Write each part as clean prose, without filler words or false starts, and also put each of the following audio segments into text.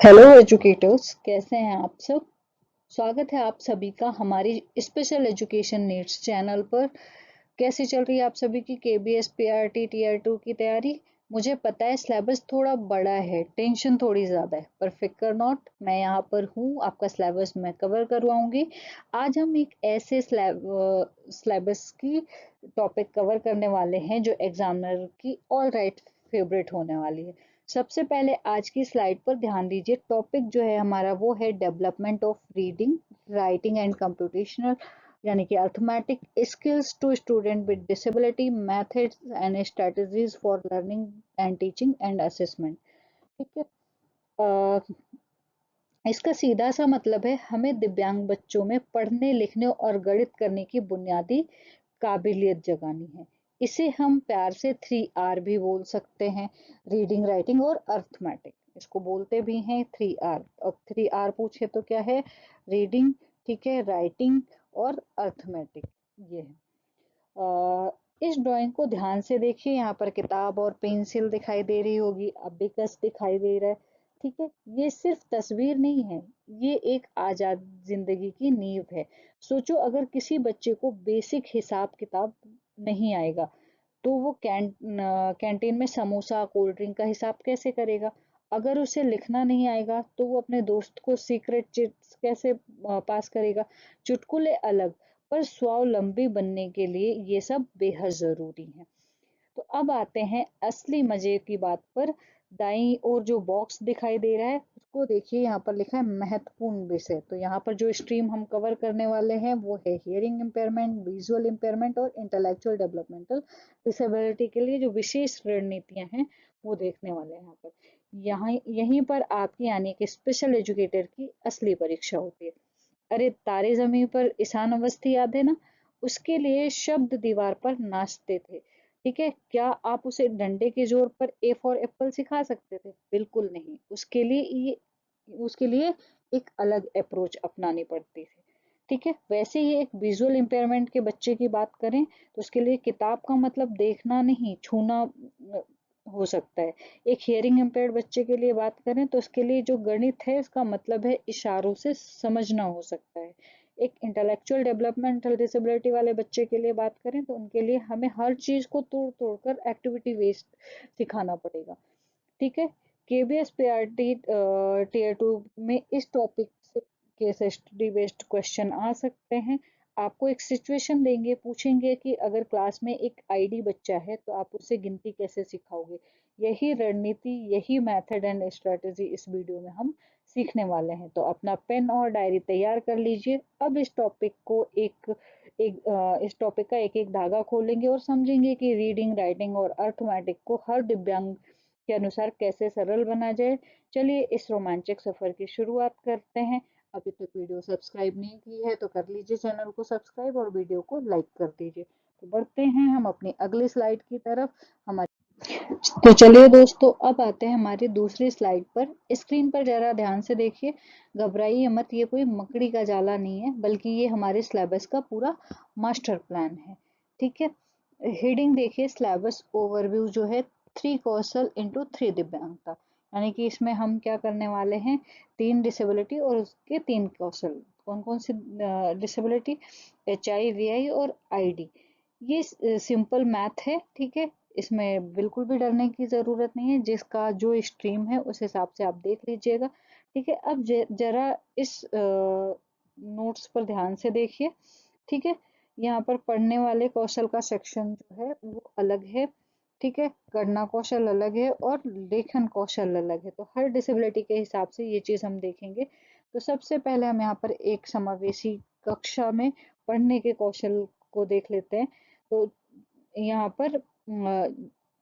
Hello educators, कैसे हैं आप सब। स्वागत है आप सभी का हमारी स्पेशल एजुकेशन नीड्स चैनल पर। कैसी चल रही है आप सभी की केबीएस पीआरटी टीयर 2 की तैयारी। मुझे पता है सिलेबस थोड़ा बड़ा है, टेंशन थोड़ी ज़्यादा है, पर फिकर नॉट, मैं यहाँ पर हूँ, आपका सिलेबस मैं कवर करवाऊंगी। आज हम एक ऐसे सिलेबस की टॉपिक कवर करने वाले हैं जो एग्जामिनर की ऑल राइट फेवरेट होने वाली है। सबसे पहले आज की स्लाइड पर ध्यान दीजिए। टॉपिक जो है हमारा वो है development of reading, writing and computational यानी कि arithmetic skills to student with disability, methods and strategies for learning and teaching and assessment. ठीक है। अ, इसका सीधा सा मतलब है हमें दिव्यांग बच्चों में पढ़ने लिखने और गणित करने की बुनियादी काबिलियत जगानी है। इसे हम प्यार से 3R भी बोल सकते हैं, रीडिंग राइटिंग और अर्थमेटिक। इसको बोलते भी हैं 3R। अब 3R पूछे तो क्या है? रीडिंग, ठीक है, राइटिंग और अर्थमेटिक। ये है। इस ड्राइंग को ध्यान से देखिए। यहाँ पर किताब और पेंसिल दिखाई दे रही होगी, अबिकस दिखाई दे रहा है। ठीक है, ये सिर्फ तस्वीर नहीं है, ये एक आजाद जिंदगी की नींव है। सोचो अगर किसी बच्चे को बेसिक हिसाब किताब नहीं आएगा तो वो कैंटीन में समोसा कोल्ड ड्रिंक का हिसाब कैसे करेगा। अगर उसे लिखना नहीं आएगा तो वो अपने दोस्त को सीक्रेट चिट्स कैसे पास करेगा। चुटकुले अलग, पर स्वावलंबी बनने के लिए ये सब बेहद जरूरी है। तो अब आते हैं असली मजे की बात पर। दाईं ओर जो बॉक्स दिखाई दे रहा है उसको देखिए, यहाँ पर लिखा है महत्वपूर्ण विषय। तो यहाँ पर जो स्ट्रीम हम कवर करने वाले हैं वो है हियरिंग इम्पेयरमेंट, विजुअल इम्पेयरमेंट और इंटेलेक्चुअल डेवलपमेंटल डिसेबिलिटी के लिए जो विशेष रणनीतियां हैं वो देखने वाले हैं यहाँ पर। यहाँ यहीं पर आपकी यानी कि स्पेशल एजुकेटर की असली परीक्षा होती है। अरे तारे जमीन पर ईशान अवस्थी याद है ना? उसके लिए शब्द दीवार पर नाचते थे। ठीक है, क्या आप उसे डंडे के जोर पर ए फॉर एप्पल सिखा सकते थे? बिल्कुल नहीं। उसके लिए एक अलग अप्रोच अपनानी पड़ती थी। ठीक है, वैसे ही एक विजुअल इम्पेयरमेंट के बच्चे की बात करें तो उसके लिए किताब का मतलब देखना नहीं, छूना हो सकता है। एक हियरिंग इम्पेयर्ड बच्चे के लिए बात करें तो उसके लिए जो गणित है इसका मतलब है इशारों से समझना हो सकता है। एक इंटेलेक्चुअल डेवलपमेंटल डिसेबिलिटी वाले बच्चे के लिए बात करें तो उनके लिए हमें हर चीज को तोड़ तोड़ कर एक्टिविटी बेस्ड सिखाना पड़ेगा। ठीक है। केबीएस पीआरटी टीयर 2 में इस टॉपिक से केस स्टडी बेस्ड क्वेश्चन आ सकते हैं। आपको एक सिचुएशन देंगे, पूछेंगे कि अगर क्लास में एक आईडी बच्चा है तो आप उसे गिनती कैसे सिखाओगे। यही रणनीति, यही मेथड एंड स्ट्रेटजी इस वीडियो में हम सीखने वाले हैं। तो अपना पेन और डायरी तैयार कर लीजिए। अब इस टॉपिक को इस टॉपिक का एक एक धागा खोलेंगे और समझेंगे कि रीडिंग राइटिंग और अर्थमेटिक को हर दिव्यांग के अनुसार कैसे सरल बना जाए। चलिए इस रोमांचक सफर की शुरुआत करते हैं। अभी तक वीडियो सब्सक्राइब नहीं की है तो कर लीजिए चैनल को सब्सक्राइब और वीडियो को लाइक कर दीजिए। तो बढ़ते हैं हम अपनी अगली स्लाइड की तरफ। हमारी तो चलिए दोस्तों, अब आते हैं हमारी दूसरी स्लाइड पर। स्क्रीन पर जरा ध्यान से देखिए, घबराइए मत, ये कोई मकड़ी का जाला नहीं है बल्कि ये हमारे सिलेबस का पूरा मास्टर प्लान है। ठीक है, हेडिंग देखिए, सिलेबस ओवरव्यू जो है 3 कौशल इंटू 3 दिव्यांगता। यानी कि इसमें हम क्या करने वाले हैं, 3 डिसेबिलिटी और उसके 3 कौशल। कौन कौन सी डिसेबिलिटी? HI, VI और ID। ये सिंपल मैथ है। ठीक है, इसमें बिल्कुल भी डरने की जरूरत नहीं है, जिसका जो स्ट्रीम है उस हिसाब से आप देख लीजिएगा। ठीक है, अब जरा इस नोट्स पर ध्यान से देखिए। ठीक है, यहाँ पर पढ़ने वाले कौशल का सेक्शन जो है वो अलग है। ठीक है, गणना कौशल अलग है और लेखन कौशल अलग है। तो हर डिसेबिलिटी के हिसाब से ये चीज हम देखेंगे। तो सबसे पहले हम यहाँ पर एक समावेशी कक्षा में पढ़ने के कौशल को देख लेते हैं। तो यहाँ पर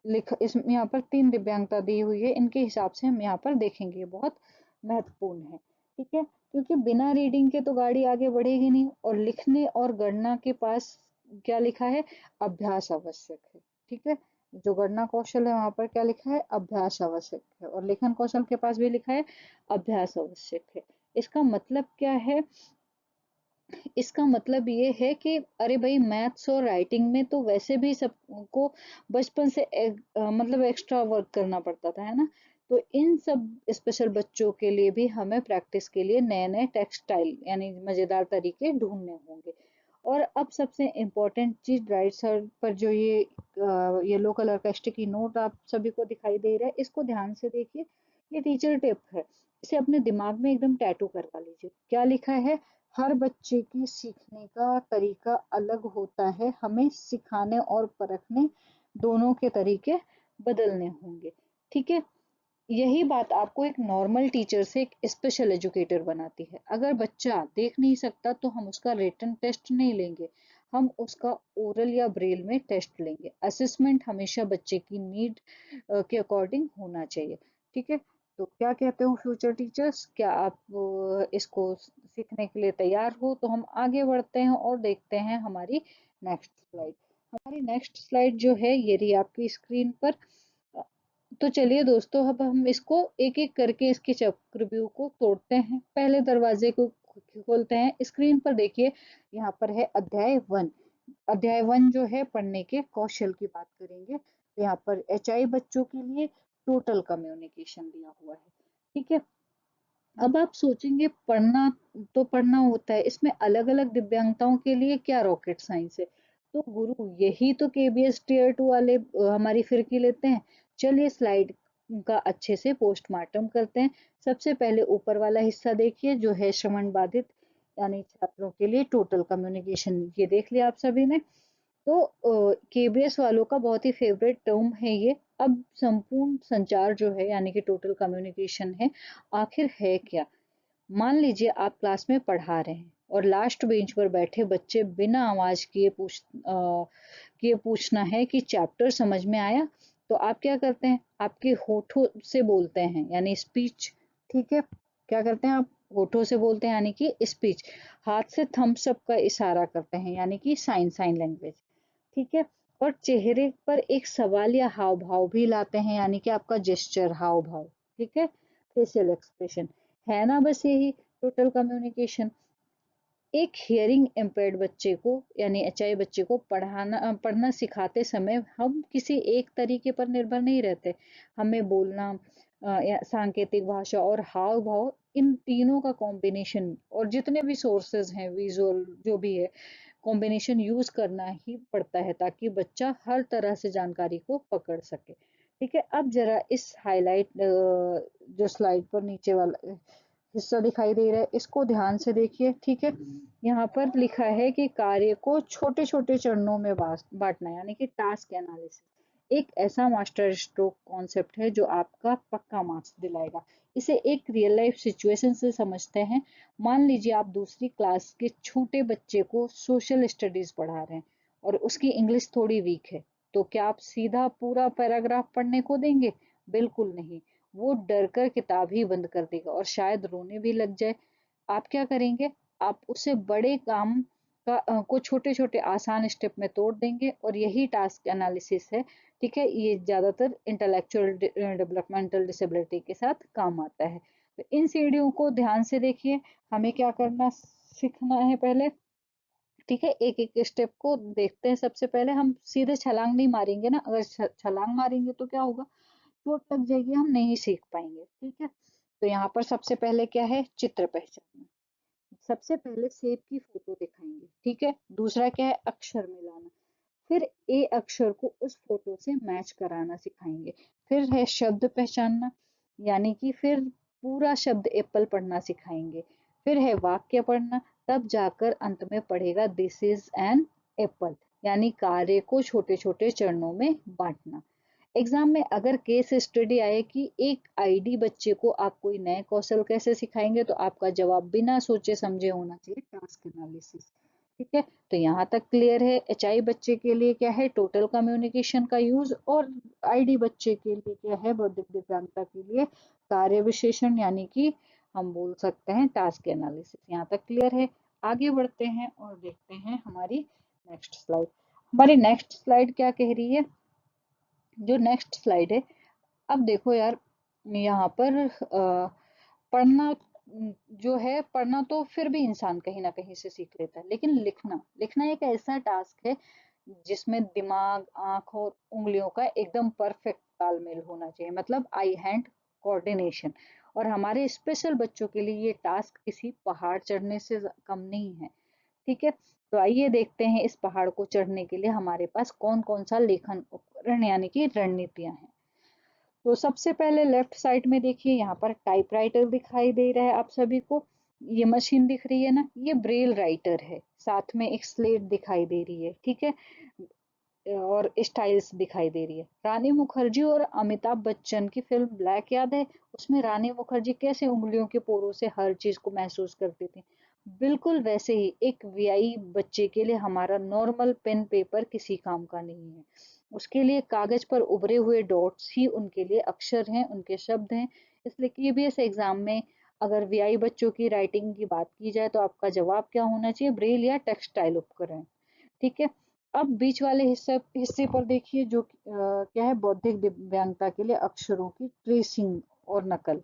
लिख इस यहाँ पर 3 दिव्यांगता दी हुई है, इनके हिसाब से हम यहाँ पर देखेंगे, ये बहुत महत्वपूर्ण है। ठीक है, क्योंकि बिना रीडिंग के तो गाड़ी आगे बढ़ेगी नहीं। और लिखने और गणना के पास क्या लिखा है? अभ्यास आवश्यक है। ठीक है, जो गणना कौशल है वहां पर क्या लिखा है? अभ्यास आवश्यक है। और लेखन कौशल के पास भी लिखा है अभ्यास आवश्यक है। इसका मतलब क्या है? इसका मतलब ये है कि अरे भाई, मैथ्स और राइटिंग में तो वैसे भी सबको बचपन से मतलब एक्स्ट्रा वर्क करना पड़ता था, है ना? तो इन सब स्पेशल बच्चों के लिए भी हमें प्रैक्टिस के लिए नए नए टेक्सटाइल यानी मजेदार तरीके ढूंढने होंगे। और अब सबसे इम्पोर्टेंट चीज, राइट साइड पर जो ये येलो कलर का स्टिकी नोट आप सभी को दिखाई दे रहा है, इसको ध्यान से देखिए। ये टीचर टिप है, इसे अपने दिमाग में एकदम टैटू करवा लीजिए। क्या लिखा है? हर बच्चे की सीखने का तरीका अलग होता है, हमें सिखाने और परखने दोनों के तरीके बदलने होंगे। ठीक है, यही बात आपको एक नॉर्मल टीचर से एक स्पेशल एजुकेटर बनाती है। अगर बच्चा देख नहीं सकता तो हम उसका रिटन टेस्ट नहीं लेंगे, हम उसका ओरल या ब्रेल में टेस्ट लेंगे। असेसमेंट हमेशा बच्चे की नीड के अकॉर्डिंग होना चाहिए। ठीक है, तो क्या कहते हो फ्यूचर टीचर्स, क्या आप इसको सीखने के लिए तैयार हो? तो हम आगे बढ़ते हैं और देखते हैं हमारी नेक्स्ट स्लाइड। हमारी नेक्स्ट स्लाइड जो है ये रही आपकी स्क्रीन पर। तो चलिए दोस्तों, अब हम इसको एक एक करके इसके चक्रव्यूह को तोड़ते हैं। पहले दरवाजे को खोलते हैं। स्क्रीन पर देखिए, यहाँ पर है अध्याय 1। अध्याय 1 जो है पढ़ने के कौशल की बात करेंगे। तो यहाँ पर HI बच्चों के लिए टोटल कम्युनिकेशन दिया हुआ है। ठीक है, अब आप सोचेंगे पढ़ना तो पढ़ना होता है, इसमें अलग अलग दिव्यांगताओं के लिए क्या रॉकेट साइंस है? तो गुरु यही तो KBS Tier 2 वाले हमारी फिरकी लेते हैं। चलिए स्लाइड का अच्छे से पोस्टमार्टम करते हैं। सबसे पहले ऊपर वाला हिस्सा देखिए जो है श्रवण बाधित यानी छात्रों के लिए टोटल कम्युनिकेशन, ये देख लिया आप सभी ने। तो KBS वालों का बहुत ही फेवरेट टर्म है ये। अब संपूर्ण संचार जो है यानी कि टोटल कम्युनिकेशन है, आखिर है क्या? मान लीजिए आप क्लास में पढ़ा रहे हैं और लास्ट बेंच पर बैठे बच्चे बिना आवाज किए पूछना है कि चैप्टर समझ में आया। तो आप क्या करते हैं? आपके होठों से बोलते हैं यानी स्पीच। ठीक है, क्या करते हैं आप? होठों से बोलते हैं यानी कि स्पीच। हाथ से थम्स अप का इशारा करते हैं यानी कि साइन लैंग्वेज। ठीक है, और चेहरे पर एक सवाल या हाव भाव भी लाते हैं यानी कि आपका जेस्चर, हाव भाव। ठीक है, फेशियल एक्सप्रेशन, है ना? बस यही टोटल कम्युनिकेशन। एक हियरिंग इम्पेयर्ड बच्चे को यानी HI बच्चे को पढ़ना सिखाते समय हम किसी एक तरीके पर निर्भर नहीं रहते। हमें बोलना, या सांकेतिक भाषा और हाव भाव, इन तीनों का कॉम्बिनेशन और जितने भी सोर्सेज हैं विजुअल जो भी है, कॉम्बिनेशन यूज करना ही पड़ता है ताकि बच्चा हर तरह से जानकारी को पकड़ सके। ठीक है, अब जरा इस हाईलाइट जो स्लाइड पर नीचे वाला हिस्सा दिखाई दे रहा है इसको ध्यान से देखिए। ठीक है, यहाँ पर लिखा है कि कार्य को छोटे छोटे चरणों में बांटना यानी कि टास्क एनालिसिस एक ऐसा मास्टर स्ट्रोक कॉन्सेप्ट है जो आपका पक्का मार्क्स दिलाएगा। इसे एक रियल लाइफ सिचुएशन से समझते हैं। मान लीजिए आप दूसरी क्लास के छोटे बच्चे को सोशल स्टडीज पढ़ा रहे हैं और उसकी इंग्लिश थोड़ी वीक है। तो क्या आप सीधा पूरा पैराग्राफ पढ़ने को देंगे? बिल्कुल नहीं, वो डर कर किताब ही बंद कर देगा और शायद रोने भी लग जाए। आप क्या करेंगे? आप उसे बड़े काम को छोटे छोटे आसान स्टेप में तोड़ देंगे और यही टास्क एनालिसिस है। ठीक है, ये ज्यादातर इंटेलेक्चुअल डेवलपमेंटल डिसेबिलिटी के साथ काम आता है। तो इन सीढ़ियों को ध्यान से देखिए। हमें क्या करना सीखना है पहले? ठीक है, एक एक स्टेप को देखते हैं। सबसे पहले हम सीधे छलांग नहीं मारेंगे ना, अगर छलांग मारेंगे तो क्या होगा? चोट लग जाएगी, हम नहीं सीख पाएंगे। ठीक है, तो यहाँ पर सबसे पहले क्या है? चित्र पहचानना। सबसे पहले सेब की फोटो दिखाएंगे। ठीक है, दूसरा क्या है? अक्षर मिलाना। फिर ए अक्षर को उस फोटो से मैच कराना सिखाएंगे। फिर है शब्द पहचानना, यानी कि फिर पूरा शब्द एप्पल पढ़ना सिखाएंगे। फिर है वाक्य पढ़ना, तब जाकर अंत में पढ़ेगा दिस इज एन एप्पल, यानी कार्य को छोटे छोटे चरणों में बांटना। एग्जाम में अगर केस स्टडी आए कि एक ID बच्चे को आप कोई नए कौशल कैसे सिखाएंगे, तो आपका जवाब बिना सोचे समझे होना चाहिए टास्क एनालिसिस। ठीक है, तो यहाँ तक क्लियर है। HI बच्चे के लिए क्या है? टोटल कम्युनिकेशन का यूज, और ID बच्चे के लिए क्या है? बौद्धिक दिव्यांगता के लिए कार्य विशेषण यानी कि हम बोल सकते हैं टास्क एनालिसिस। यहाँ तक क्लियर है। आगे बढ़ते हैं और देखते हैं हमारी नेक्स्ट स्लाइड। हमारी नेक्स्ट स्लाइड क्या कह रही है? जो नेक्स्ट स्लाइड है, अब देखो यार, यहाँ पर पढ़ना जो है, पढ़ना तो फिर भी इंसान कहीं ना कहीं से सीख लेता है, लेकिन लिखना लिखना एक ऐसा टास्क है जिसमें दिमाग, आंख और उंगलियों का एकदम परफेक्ट तालमेल होना चाहिए। मतलब आई हैंड कोऑर्डिनेशन। और हमारे स्पेशल बच्चों के लिए ये टास्क किसी पहाड़ चढ़ने से कम नहीं है। ठीक है, तो आइए देखते हैं इस पहाड़ को चढ़ने के लिए हमारे पास कौन कौन सा लेखन उपकरण यानी कि रणनीतियां हैं। तो सबसे पहले लेफ्ट साइड में देखिए, यहाँ पर टाइपराइटर दिखाई दे रहा है आप सभी को। ये मशीन दिख रही है ना, ये ब्रेल राइटर है। साथ में एक स्लेट दिखाई दे रही है, ठीक है, और स्टाइल्स दिखाई दे रही है। रानी मुखर्जी और अमिताभ बच्चन की फिल्म ब्लैक याद है? उसमें रानी मुखर्जी कैसे उंगलियों के पोरों से हर चीज को महसूस करती थी। बिल्कुल वैसे ही एक वीआई बच्चे के लिए हमारा नॉर्मल पेन पेपर किसी काम का नहीं है। उसके लिए कागज पर उभरे हुए डॉट्स ही उनके लिए अक्षर हैं, उनके शब्द हैं। इसलिए KBS एग्जाम में अगर वीआई बच्चों की राइटिंग की बात की जाए तो आपका जवाब क्या होना चाहिए? ब्रेल या टेक्सटाइल उपकरण। ठीक है, अब बीच वाले हिस्से हिस्से पर देखिए, जो क्या है, बौद्धिक दिव्यांगता के लिए अक्षरों की ट्रेसिंग और नकल।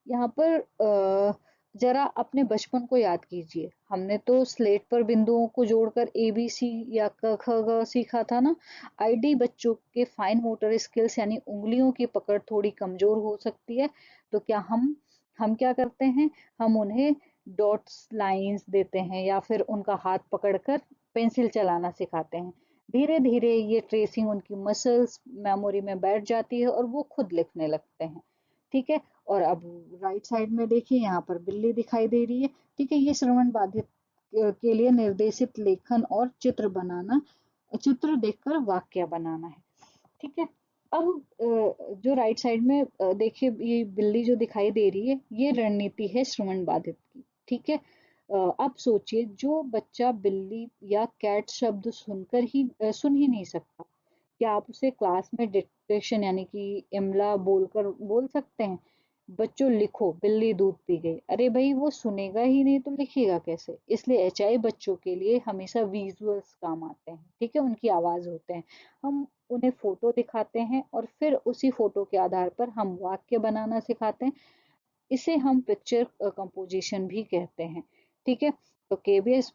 यहाँ पर जरा अपने बचपन को याद कीजिए। हमने तो स्लेट पर बिंदुओं को जोड़कर ABC या क ख ग सीखा था ना। आईडी बच्चों के फाइन मोटर स्किल्स यानी उंगलियों की पकड़ थोड़ी कमजोर हो सकती है। तो क्या हम क्या करते हैं, हम उन्हें डॉट्स लाइंस देते हैं या फिर उनका हाथ पकड़कर पेंसिल चलाना सिखाते हैं। धीरे धीरे ये ट्रेसिंग उनकी मसल्स मेमोरी में बैठ जाती है और वो खुद लिखने लगते हैं। ठीक है, और अब राइट साइड में देखिए, यहाँ पर बिल्ली दिखाई दे रही है। ठीक है, ये श्रवण बाधित के लिए निर्देशित लेखन और चित्र बनाना, चित्र देखकर वाक्य बनाना है। ठीक है, अब जो राइट साइड में देखिए, ये बिल्ली जो दिखाई दे रही है, ये रणनीति है श्रवण बाधित की। ठीक है, अब सोचिए, जो बच्चा बिल्ली या कैट शब्द सुनकर ही सुन ही नहीं सकता, क्या आप उसे क्लास में डिक्टेशन यानी कि इमला बोलकर बोल सकते हैं? बच्चों लिखो बिल्ली दूध पी गई, अरे भाई वो सुनेगा ही नहीं तो लिखेगा कैसे? इसलिए HI बच्चों के लिए हमेशा विजुअल्स काम आते हैं। ठीक है, उनकी आवाज होते हैं। हम उन्हें फोटो दिखाते हैं और फिर उसी फोटो के आधार पर हम वाक्य बनाना सिखाते हैं। इसे हम पिक्चर कंपोजिशन भी कहते हैं। ठीक है, तो KBS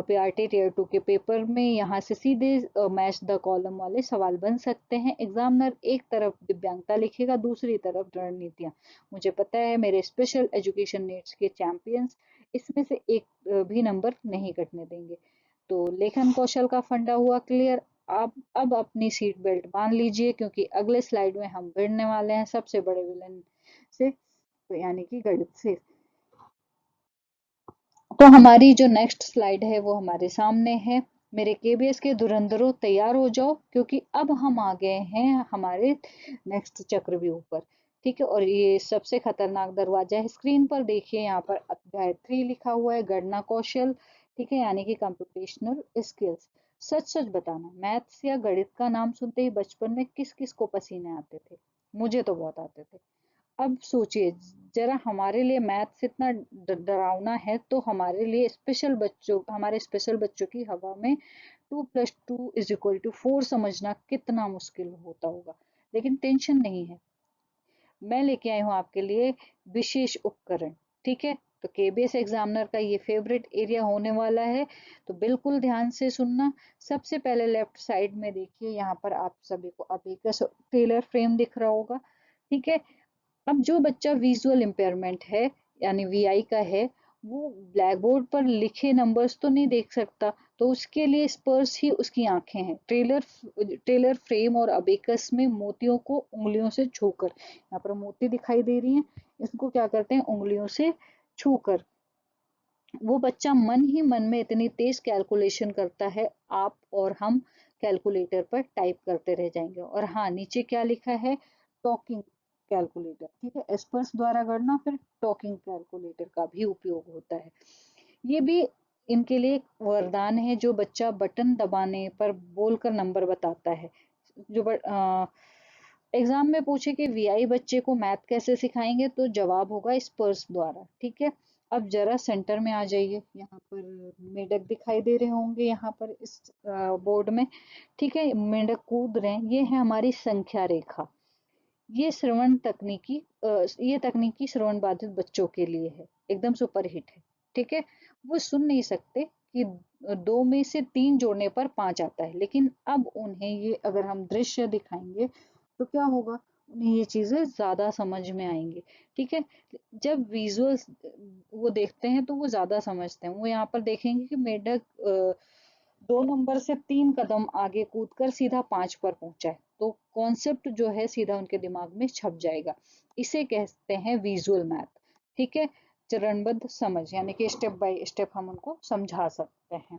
PRT टीयर 2 के पेपर में यहाँ से सीधे मैच द कॉलम वाले सवाल बन सकते हैं। एग्जामिनर एक तरफ दिव्यांगता लिखेगा, दूसरी तरफ रणनीतियाँ। मुझे पता है मेरे स्पेशल एजुकेशन नीड्स के चैंपियंस इसमें से एक भी नंबर नहीं कटने देंगे। तो लेखन कौशल का फंडा हुआ क्लियर। आप अब अपनी सीट बेल्ट बांध लीजिए, क्योंकि अगले स्लाइड में हम भिड़ने वाले हैं सबसे बड़े विलन से, तो यानी कि गणित से। तो हमारी जो नेक्स्ट स्लाइड है वो हमारे सामने है। मेरे KBS के धुरंधरों तैयार हो जाओ, क्योंकि अब हम आ गए हैं हमारे नेक्स्ट चक्रव्यूह पर। ठीक है, और ये सबसे खतरनाक दरवाजा है। स्क्रीन पर देखिए, यहाँ पर अध्याय 3 लिखा हुआ है, गणना कौशल। ठीक है, यानी कि कंप्यूटेशनल स्किल्स। सच सच बताना, मैथ्स या गणित का नाम सुनते ही बचपन में किस किस को पसीने आते थे? मुझे तो बहुत आते थे। अब सोचिए जरा, हमारे लिए मैथ्स इतना डरावना है, तो हमारे स्पेशल बच्चों की हवा में 2+2=4 समझना कितना मुश्किल होता होगा। लेकिन टेंशन नहीं है, मैं लेके आई हूँ आपके लिए विशेष उपकरण। ठीक है, तो KBS एग्जामिनर का ये फेवरेट एरिया होने वाला है, तो बिल्कुल ध्यान से सुनना। सबसे पहले लेफ्ट साइड में देखिए, यहाँ पर आप सभी को अबेकस टेलर फ्रेम दिख रहा होगा। ठीक है, अब जो बच्चा विजुअल इम्पेयरमेंट है यानी VI का है, वो ब्लैक बोर्ड पर लिखे नंबर्स तो नहीं देख सकता, तो उसके लिए स्पर्श ही उसकी आंखें हैं। टेलर फ्रेम और अबेकस में मोतियों को उंगलियों से छूकर, यहाँ पर मोती दिखाई दे रही हैं, इसको क्या करते हैं, उंगलियों से छूकर। वो बच्चा मन ही मन में इतनी तेज कैलकुलेशन करता है, आप और हम कैलकुलेटर पर टाइप करते रह जाएंगे। और हाँ, नीचे क्या लिखा है, टॉकिंग कैलकुलेटर। ठीक है, स्पर्श द्वारा गणना, फिर टॉकिंग कैलकुलेटर का भी उपयोग होता है। ये भी इनके लिए एक वरदान है, जो बच्चा बटन दबाने पर बोलकर नंबर बताता है। जो एग्जाम में पूछे कि VI बच्चे को मैथ कैसे सिखाएंगे, तो जवाब होगा स्पर्श द्वारा। ठीक है, अब जरा सेंटर में आ जाइए, यहाँ पर मेंढक दिखाई दे रहे होंगे, यहाँ पर इस बोर्ड में। ठीक है, मेंढक कूद रहे हैं, ये है हमारी संख्या रेखा। ये ये तकनीकी श्रवण बाधित बच्चों के लिए है, एकदम सुपर हिट है। ठीक है, वो सुन नहीं सकते कि 2 में से 3 जोड़ने पर 5 आता है, लेकिन अब उन्हें ये अगर हम दृश्य दिखाएंगे तो क्या होगा, उन्हें ये चीजें ज्यादा समझ में आएंगी। ठीक है, जब विजुअल्स वो देखते हैं तो वो ज्यादा समझते हैं। वो यहाँ पर देखेंगे कि मेढक 2 नंबर से 3 कदम आगे कूदकर सीधा 5 पर पहुंचा है, तो कॉन्सेप्ट जो है सीधा उनके दिमाग में छप जाएगा। इसे कहते हैं विजुअल मैथ। ठीक है, चरणबद्ध समझ, यानी कि स्टेप बाय स्टेप हम उनको समझा सकते हैं।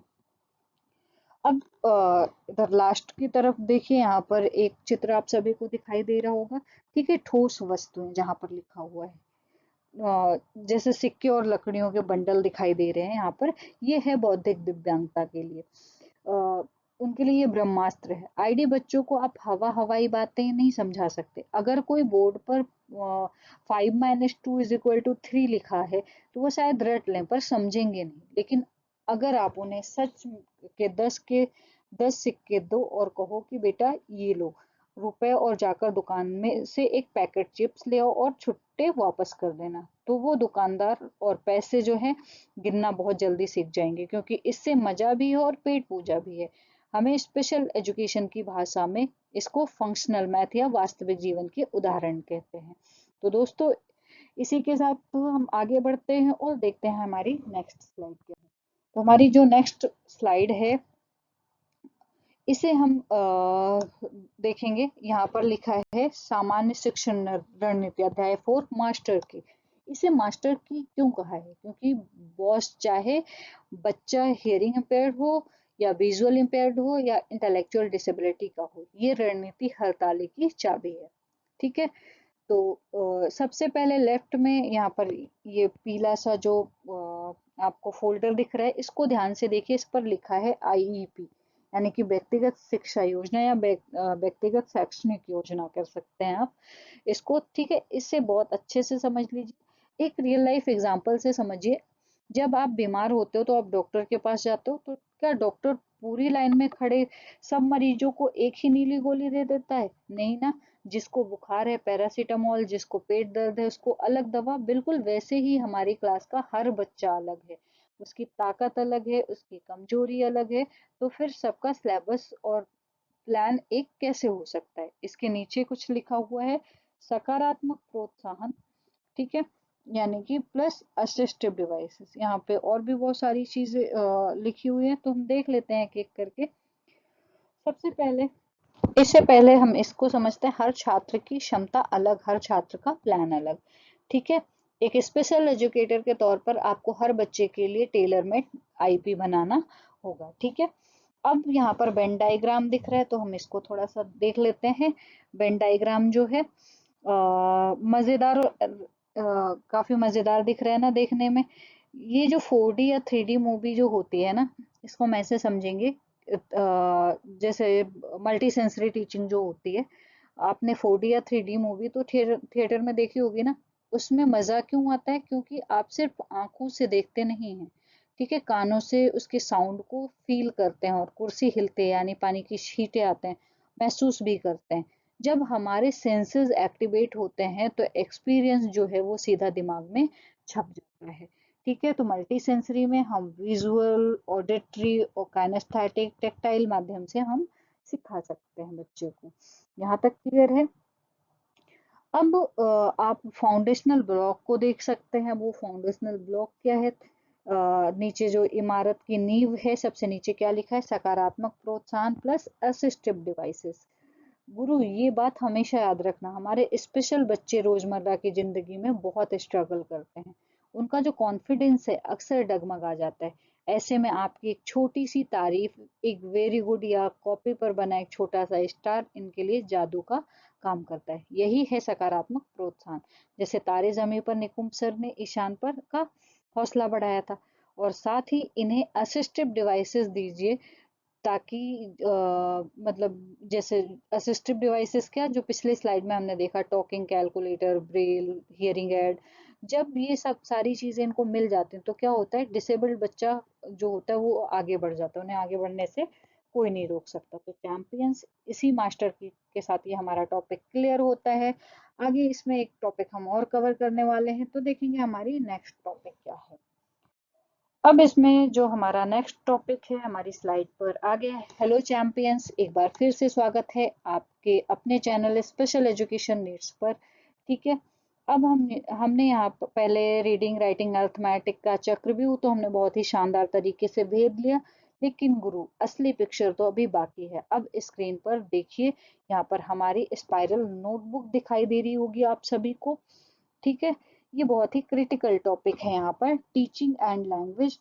अब इधर लास्ट की तरफ देखिए, यहाँ पर एक चित्र आप सभी को दिखाई दे रहा होगा। ठीक है, ठोस वस्तुएं जहाँ पर लिखा हुआ है, जैसे सिक्के और लकड़ियों के बंडल दिखाई दे रहे हैं यहाँ पर, ये है बौद्धिक दिव्यांगता के लिए। अ, उनके लिए ये ब्रह्मास्त्र है। आईडी बच्चों को आप हवाई बातें नहीं समझा सकते। अगर कोई बोर्ड पर 5 - 2 = 3 लिखा है तो वो शायद रट लें पर समझेंगे नहीं। लेकिन अगर आप उन्हें सच के 10 सिक्के दो और कहो कि बेटा ये लो रुपए, और जाकर दुकान में से एक पैकेट चिप्स ले आओ और छुट्टे वापस कर देना, तो वो दुकानदार और पैसे जो है गिनना बहुत जल्दी सीख जाएंगे, क्योंकि इससे मजा भी है और पेट पूजा भी है। हमें स्पेशल एजुकेशन की भाषा में इसको फंक्शनल मैथ या वास्तविक जीवन के उदाहरण कहते हैं। तो दोस्तों, इसी के साथ तो हम आगे बढ़ते हैं और देखते हैं हमारी नेक्स्ट स्लाइड क्या है। तो हमारी जो नेक्स्ट स्लाइड है, इसे हम देखेंगे। यहाँ पर लिखा है सामान्य शिक्षण रणनीति, अध्याय 4, मास्टर की। इसे मास्टर की क्यों कहा है? क्योंकि बॉस चाहे बच्चा हियरिंग इम्पेयर्ड हो या विजुअल इम्पेयर्ड हो या इंटेलेक्चुअल डिसेबिलिटी का हो, ये रणनीति हर ताले की चाबी है। ठीक है, तो सबसे पहले लेफ्ट में यहाँ पर ये पीला सा जो आपको फोल्डर दिख रहा है, इसको ध्यान से देखिए। इस पर लिखा है आईईपी, यानी कि व्यक्तिगत शिक्षा योजना या व्यक्तिगत शैक्षणिक योजना कर सकते हैं आप इसको। ठीक है, इससे बहुत अच्छे से समझ लीजिए। एक रियल लाइफ एग्जांपल से समझिए। जब आप बीमार होते हो तो आप डॉक्टर के पास जाते हो, तो क्या डॉक्टर पूरी लाइन में खड़े सब मरीजों को एक ही नीली गोली दे देता है? नहीं ना। जिसको बुखार है पैरासीटामोल, जिसको पेट दर्द है उसको अलग दवा। बिल्कुल वैसे ही हमारी क्लास का हर बच्चा अलग है, उसकी ताकत अलग है, उसकी कमजोरी अलग है। तो फिर सबका सिलेबस और प्लान एक कैसे हो सकता है? इसके नीचे कुछ लिखा हुआ है, सकारात्मक प्रोत्साहन। ठीक है, यानी कि प्लस असिस्टिव डिवाइसेस। यहाँ पे और भी बहुत सारी चीजें लिखी हुई है, तो हम देख लेते हैं एक एक करके। सबसे पहले, इससे पहले हम इसको समझते हैं, हर छात्र की क्षमता अलग, हर छात्र का प्लान अलग। ठीक है, एक स्पेशल एजुकेटर के तौर पर आपको हर बच्चे के लिए टेलर मेड आईपी बनाना होगा। ठीक है, अब यहाँ पर वेन डायग्राम दिख रहा है, तो हम इसको थोड़ा सा देख लेते हैं। वेन डायग्राम जो है मजेदार, काफी मजेदार दिख रहा है ना देखने में। ये जो 4D या 3D मूवी जो होती है ना, इसको हम ऐसे समझेंगे, जैसे मल्टी सेंसरी टीचिंग जो होती है। आपने 4D या 3D मूवी तो थिएटर में देखी होगी ना। उसमें मजा क्यों आता है? क्योंकि आप सिर्फ आंखों से देखते नहीं हैं, ठीक है, कानों से उसके साउंड को फील करते हैं, और कुर्सी हिलते हैं यानी पानी की छींटे आते हैं, महसूस भी करते हैं। जब हमारे सेंसेस एक्टिवेट होते हैं तो एक्सपीरियंस जो है वो सीधा दिमाग में छप जाता है। ठीक है, तो मल्टी सेंसरी में हम विजुअल, ऑडिटरी और काइनेस्थेटिक, टेक्टाइल माध्यम से हम सिखा सकते हैं बच्चे को। यहाँ तक क्लियर है? अब आप फाउंडेशनल ब्लॉक को देख सकते हैं। वो फाउंडेशनल ब्लॉक क्या है? नीचे जो इमारत की नींव है, सबसे नीचे क्या लिखा है? सकारात्मक प्रोत्साहन प्लस असिस्टिव डिवाइसेस। गुरु, ये बात हमेशा याद रखना, हमारे स्पेशल बच्चे रोजमर्रा की जिंदगी में बहुत स्ट्रगल करते हैं। उनका जो कॉन्फिडेंस है अक्सर डगमगा जाता है। ऐसे में आपकी एक छोटी सी तारीफ, एक वेरी गुड या कॉपी पर बना एक छोटा सा स्टार इनके लिए जादू का काम करता है। यही है सकारात्मक प्रोत्साहन। जैसे तारे जमी पर निकुंभ सर ने ईशान पर का हौसला बढ़ाया था। और साथ ही इन्हें असिस्टिव डिवाइसेस दीजिए, ताकि मतलब जैसे असिस्टिव डिवाइसेस क्या, जो पिछले स्लाइड में हमने देखा, talking calculator, Braille, hearing aid. जब ये सब सारी चीजें इनको मिल जाती हैं तो क्या होता है, डिसेबल्ड बच्चा जो होता है वो आगे बढ़ जाता है, उन्हें आगे बढ़ने से कोई नहीं रोक सकता। तो चैंपियंस, इसी मास्टर की के साथ ये हमारा टॉपिक क्लियर होता है। आगे इसमें एक टॉपिक हम और कवर करने वाले हैं, तो देखेंगे हमारी नेक्स्ट टॉपिक क्या है। अब इसमें जो हमारा नेक्स्ट टॉपिक है हमारी स्लाइड पर आ गया है। हेलो चैंपियंस, एक बार फिर से स्वागत है आपके अपने चैनल स्पेशल एजुकेशन नीड्स पर। ठीक है, अब हमने यहाँ पर पहले रीडिंग राइटिंग अर्थमेटिक का चक्रव्यूह तो हमने बहुत ही शानदार तरीके से भेद लिया, लेकिन गुरु असली पिक्चर तो अभी बाकी है। अब स्क्रीन पर देखिए, यहाँ पर हमारी स्पाइरल नोटबुक दिखाई दे रही होगी आप सभी को। ठीक है, ये बहुत ही क्रिटिकल टॉपिक है यहाँ पर, teaching and language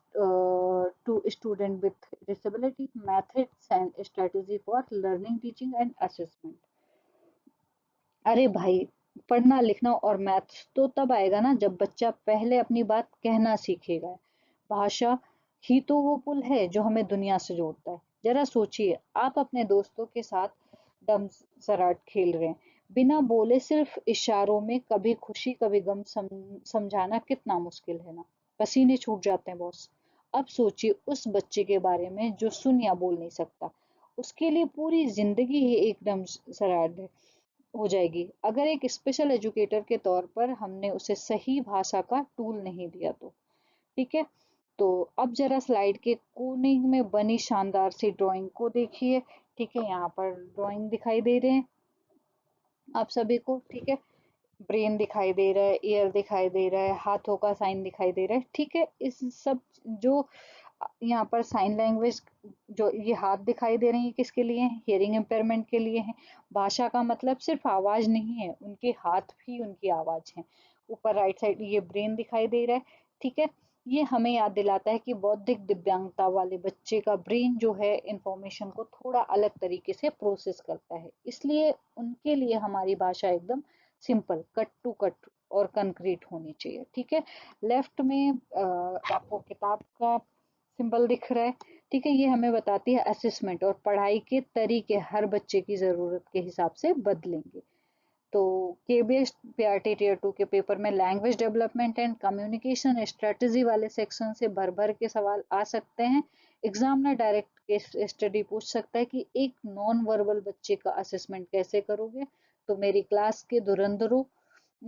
to student with disability, methods and strategy for learning teaching and assessment. अरे भाई, पढ़ना लिखना और मैथ्स तो तब आएगा ना जब बच्चा पहले अपनी बात कहना सीखेगा। भाषा ही तो वो पुल है जो हमें दुनिया से जोड़ता है। जरा सोचिए, आप अपने दोस्तों के साथ डम सराट खेल रहे हैं, बिना बोले सिर्फ इशारों में कभी खुशी कभी गम समझाना कितना मुश्किल है ना। पसीने छूट जाते हैं बॉस। अब सोचिए उस बच्चे के बारे में जो सुन या बोल नहीं सकता। उसके लिए पूरी जिंदगी ही एकदम सराड है, हो जाएगी, अगर एक स्पेशल एजुकेटर के तौर पर हमने उसे सही भाषा का टूल नहीं दिया तो। ठीक है, तो अब जरा स्लाइड के कोने में बनी शानदार सी ड्राइंग को देखिए। ठीक है, यहाँ पर ड्राइंग दिखाई दे रहे हैं आप सभी को। ठीक है, ब्रेन दिखाई दे रहा है, ईयर दिखाई दे रहा है, हाथों का साइन दिखाई दे रहा है। ठीक है, इस सब जो यहाँ पर साइन लैंग्वेज, जो ये हाथ दिखाई दे रहे हैं, किसके लिए हैं? हियरिंग इम्पेयरमेंट के लिए हैं। भाषा का मतलब सिर्फ आवाज नहीं है, उनके हाथ भी उनकी आवाज है। ऊपर राइट साइड ये ब्रेन दिखाई दे रहा है। ठीक है, ये हमें याद दिलाता है कि बौद्धिक दिव्यांगता वाले बच्चे का ब्रेन जो है इंफॉर्मेशन को थोड़ा अलग तरीके से प्रोसेस करता है, इसलिए उनके लिए हमारी भाषा एकदम सिंपल, कट टू कट और कंक्रीट होनी चाहिए। ठीक है, लेफ्ट में आपको किताब का सिंबल दिख रहा है। ठीक है, ये हमें बताती है असेसमेंट और पढ़ाई के तरीके हर बच्चे की ज़रूरत के हिसाब से बदलेंगे। तो केबीएस पीआरटी टीयर 2 के पेपर में language development and communication strategy वाले सेक्शन से भर भर के सवाल आ सकते हैं। एग्जामिनर डायरेक्ट केस स्टडी पूछ सकता है कि एक नॉन वर्बल बच्चे का असेसमेंट कैसे करोगे। तो मेरी क्लास के धुरंधरों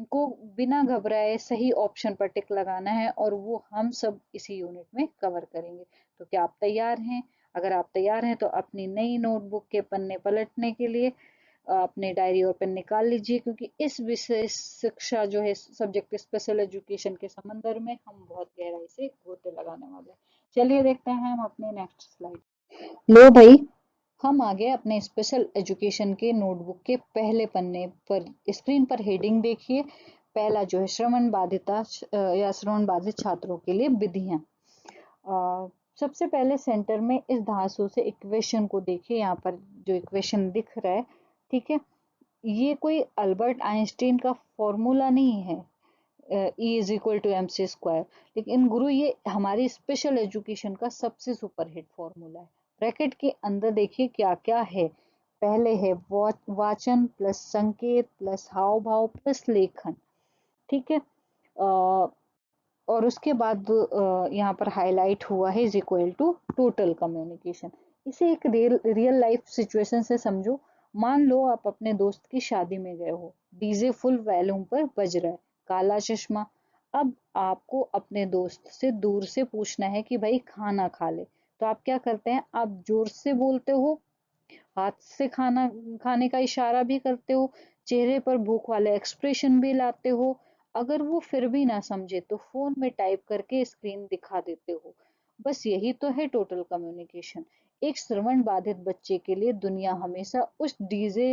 को बिना घबराए सही ऑप्शन पर टिक लगाना है, और वो हम सब इसी यूनिट में कवर करेंगे। तो क्या आप तैयार हैं? अगर आप तैयार हैं तो अपनी नई नोटबुक के पन्ने पलटने के लिए अपने डायरी और पेन निकाल लीजिए, क्योंकि इस विषय शिक्षा जो है सब्जेक्ट स्पेशल एजुकेशन के समंदर में हम बहुत गहराई से गोते लगाने वाले हैं। चलिए देखते हैं हम अपनी नेक्स्ट स्लाइड। लो भाई, हम आ गए अपने स्पेशल एजुकेशन के नोटबुक के पहले पन्ने पर। स्क्रीन पर हेडिंग देखिए, पहला जो है श्रवण बाधिता या श्रवण बाधित छात्रों के लिए विधियां। सबसे पहले सेंटर में इस धांसू से इक्वेशन को देखिए, यहाँ पर जो इक्वेशन दिख रहा है। ठीक है, ये कोई अल्बर्ट आइंस्टीन का फॉर्मूला नहीं है, E is equal to M C square, लेकिन गुरु ये हमारी स्पेशल एजुकेशन का सबसे सुपरहिट फॉर्मूला है। ब्रैकेट के अंदर देखिए क्या क्या है। पहले है वाचन प्लस संकेत प्लस हाव भाव प्लस लेखन। ठीक है, और उसके बाद यहाँ पर हाईलाइट हुआ है is equal to total communication. इसे एक रियल लाइफ सिचुएशन से समझो। मान लो आप अपने दोस्त की शादी में गए हो, डीजे फुल वॉल्यूम पर बज रहा है, काला चश्मा। अब आपको अपने दोस्त से दूर से पूछना है कि भाई खाना खा ले, तो आप क्या करते हैं? आप जोर से बोलते हो, हाथ से खाना खाने का इशारा भी करते हो, चेहरे पर भूख वाले एक्सप्रेशन भी लाते हो। अगर वो फिर भी ना समझे तो फोन में टाइप करके स्क्रीन दिखा देते हो। बस यही तो है टोटल कम्युनिकेशन। एक श्रवण बाधित बच्चे के लिए दुनिया हमेशा उस डीजे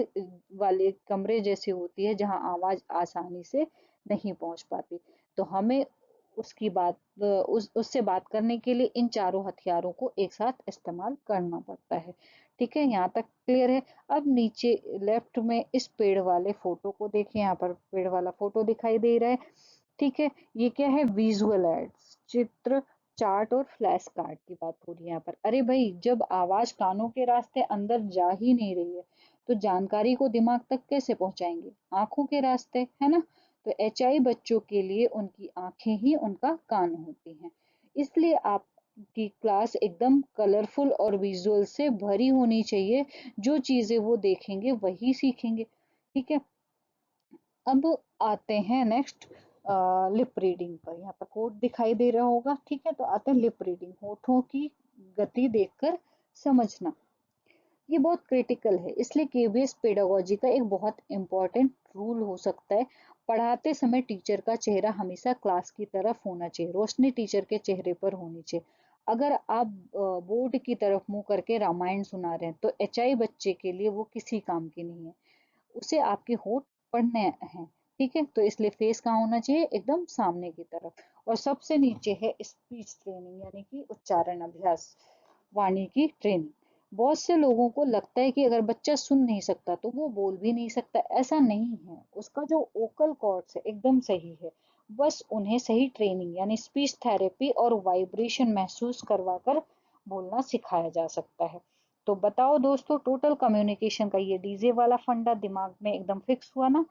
वाले कमरे जैसी होती है जहां आवाज आसानी से नहीं पहुंच पाती। तो हमें उसकी बात उससे बात करने के लिए इन चारों हथियारों को एक साथ इस्तेमाल करना पड़ता है। ठीक है, यहाँ तक क्लियर है। अब नीचे लेफ्ट में इस पेड़ वाले फोटो को देखिए, यहाँ पर पेड़ वाला फोटो दिखाई दे रहा है। ठीक है, ये क्या है? विजुअल एड्स, चित्र, चार्ट और फ्लैश कार्ड की बात हो रही है यहाँ पर। अरे भाई, जब आवाज कानों के रास्ते अंदर जा ही नहीं रही है तो जानकारी को दिमाग तक कैसे पहुंचाएंगे? आंखों के रास्ते, है ना। तो एचआई बच्चों के लिए उनकी आंखें ही उनका कान होती हैं। इसलिए आप की क्लास एकदम कलरफुल और विजुअल से भरी होनी चाहिए। जो चीजें वो देखेंगे वही सीखेंगे। ठीक है, अब आते हैं नेक्स्ट लिप रीडिंग पर। यहाँ पर कोड दिखाई दे रहा होगा, ठीक है। तो आता है लिप रीडिंग, होठों की गति देखकर समझना। ये बहुत क्रिटिकल है, इसलिए केबीएस पेडागोजी का एक बहुत इंपॉर्टेंट रूल हो सकता है। पढ़ाते समय टीचर का चेहरा हमेशा क्लास की तरफ होना चाहिए, रोशनी टीचर के चेहरे पर होनी चाहिए। अगर आप बोर्ड की तरफ मुंह करके रामायण सुना रहे हैं तो एचआई बच्चे के लिए वो किसी काम की नहीं है, उसे आपके होठ पढ़ने हैं, ठीक है। तो इसलिए फेस कहाँ होना चाहिए, एकदम सामने की तरफ। और सबसे नीचे है स्पीच ट्रेनिंग, यानी कि उच्चारण अभ्यास, वाणी की ट्रेनिंग। बहुत से लोगों को लगता है कि अगर बच्चा सुन नहीं सकता तो वो बोल भी नहीं सकता, ऐसा नहीं है। उसका जो ओकल कॉर्ड्स है एकदम सही है, बस उन्हें सही ट्रेनिंग यानी स्पीच थेरेपी और वाइब्रेशन महसूस करवाकर बोलना सिखाया जा सकता है। तो बताओ दोस्तों, टोटल कम्युनिकेशन का ये डीजे वाला फंडा दिमाग में एकदम फिक्स हुआ ना।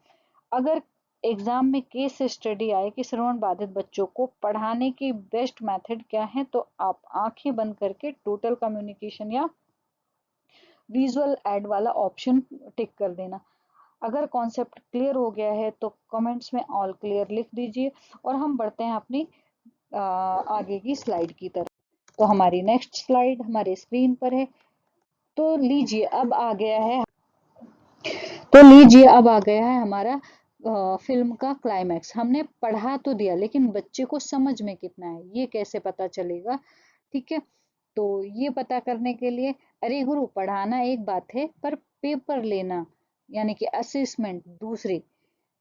अगर एग्जाम में केस स्टडी आए कि श्रवण बाधित बच्चों को पढ़ाने की बेस्ट मेथड क्या है, तो आप आंखें बंद करके टोटल कम्युनिकेशन या विजुअल एड वाला ऑप्शन टिक कर देना। अगर कॉन्सेप्ट क्लियर हो गया है तो कमेंट्स में ऑल क्लियर लिख दीजिए। और हम बढ़ते हैं अपनी आगे की स्लाइड की तरफ। तो हमारी नेक्स्ट स्लाइड हमारे स्क्रीन पर है। तो लीजिए अब आ गया है हमारा फिल्म का क्लाइमैक्स। हमने पढ़ा तो दिया, लेकिन बच्चे को समझ में कितना है ये कैसे पता चलेगा, ठीक है। तो ये पता करने के लिए, अरे गुरु पढ़ाना एक बात है पर पेपर लेना यानी कि असेसमेंट दूसरी,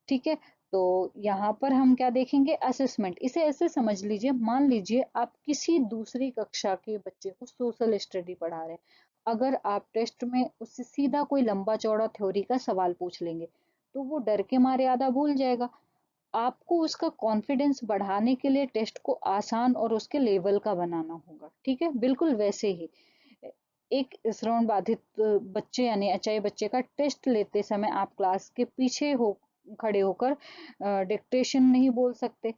ठीक है। तो यहाँ पर हम क्या देखेंगे, असेसमेंट। इसे ऐसे समझ लीजिए, मान लीजिए आप किसी दूसरी कक्षा के बच्चे को सोशल स्टडी पढ़ा रहे हैं। अगर आप टेस्ट में उससे सीधा कोई लंबा चौड़ा थ्योरी का सवाल पूछ लेंगे तो वो डर के मारे आधा भूल जाएगा। आपको उसका कॉन्फिडेंस बढ़ाने के लिए टेस्ट को आसान और उसके लेवल का बनाना होगा, ठीक है। बिल्कुल वैसे ही एक श्रवण बाधित बच्चे यानी अचाई बच्चे का टेस्ट लेते समय आप क्लास के पीछे हो खड़े होकर डिक्टेशन नहीं बोल सकते,